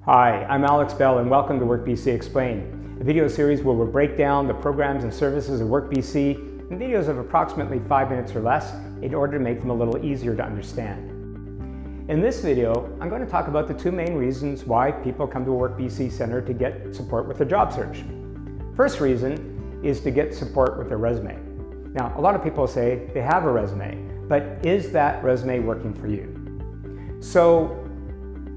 Hi, I'm Alex Bell and welcome to WorkBC Explained, a video series where we'll break down the programs and services of WorkBC in videos of approximately 5 minutes or less in order to make them a little easier to understand. In this video, I'm going to talk about the two main reasons why people come to a WorkBC Center to get support with their job search. First reason is to get support with their resume. Now, a lot of people say they have a resume, but is that resume working for you? So,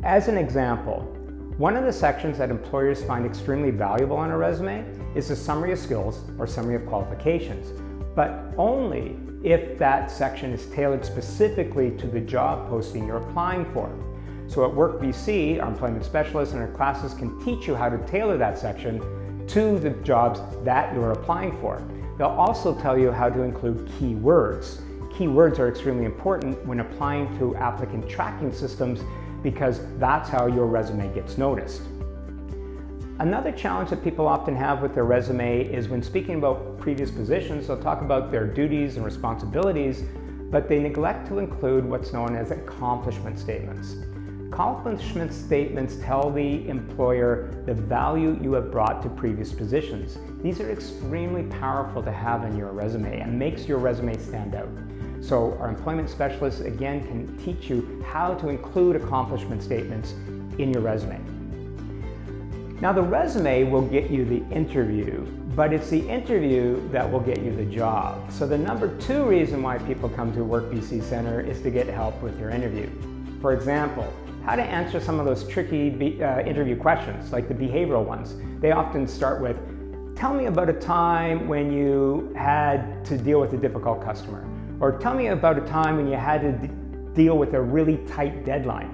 as an example, one of the sections that employers find extremely valuable on a resume is a summary of skills or summary of qualifications, but only if that section is tailored specifically to the job posting you're applying for. So at WorkBC, our employment specialists and our classes can teach you how to tailor that section to the jobs that you're applying for. They'll also tell you how to include keywords. Keywords are extremely important when applying to applicant tracking systems because that's how your resume gets noticed. Another challenge that people often have with their resume is when speaking about previous positions, they'll talk about their duties and responsibilities, but they neglect to include what's known as accomplishment statements. Accomplishment statements tell the employer the value you have brought to previous positions. These are extremely powerful to have in your resume and makes your resume stand out. So our employment specialists, again, can teach you how to include accomplishment statements in your resume. Now, the resume will get you the interview, but it's the interview that will get you the job. So the number two reason why people come to WorkBC Center is to get help with your interview. For example, how to answer some of those tricky interview questions, like the behavioral ones. They often start with, tell me about a time when you had to deal with a difficult customer. Or tell me about a time when you had to deal with a really tight deadline.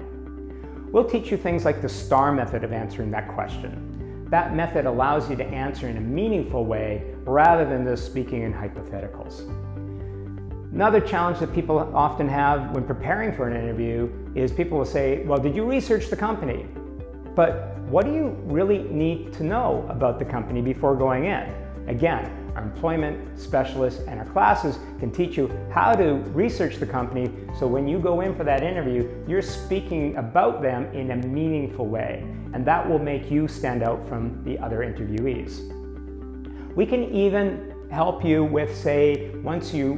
We'll teach you things like the STAR method of answering that question. That method allows you to answer in a meaningful way rather than just speaking in hypotheticals. Another challenge that people often have when preparing for an interview is people will say, well, did you research the company? But what do you really need to know about the company before going in? Again, our employment specialists and our classes can teach you how to research the company so when you go in for that interview, you're speaking about them in a meaningful way, and that will make you stand out from the other interviewees. We can even help you with, say, once you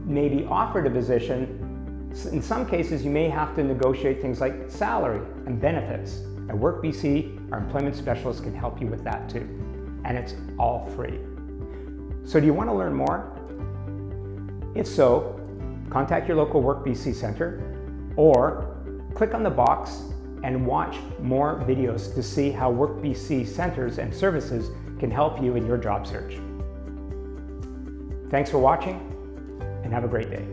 may be offered a position, in some cases you may have to negotiate things like salary and benefits. At WorkBC, our employment specialists can help you with that too, and it's all free. So do you want to learn more? If so, contact your local WorkBC Center or click on the box and watch more videos to see how WorkBC centers and services can help you in your job search. Thanks for watching and have a great day.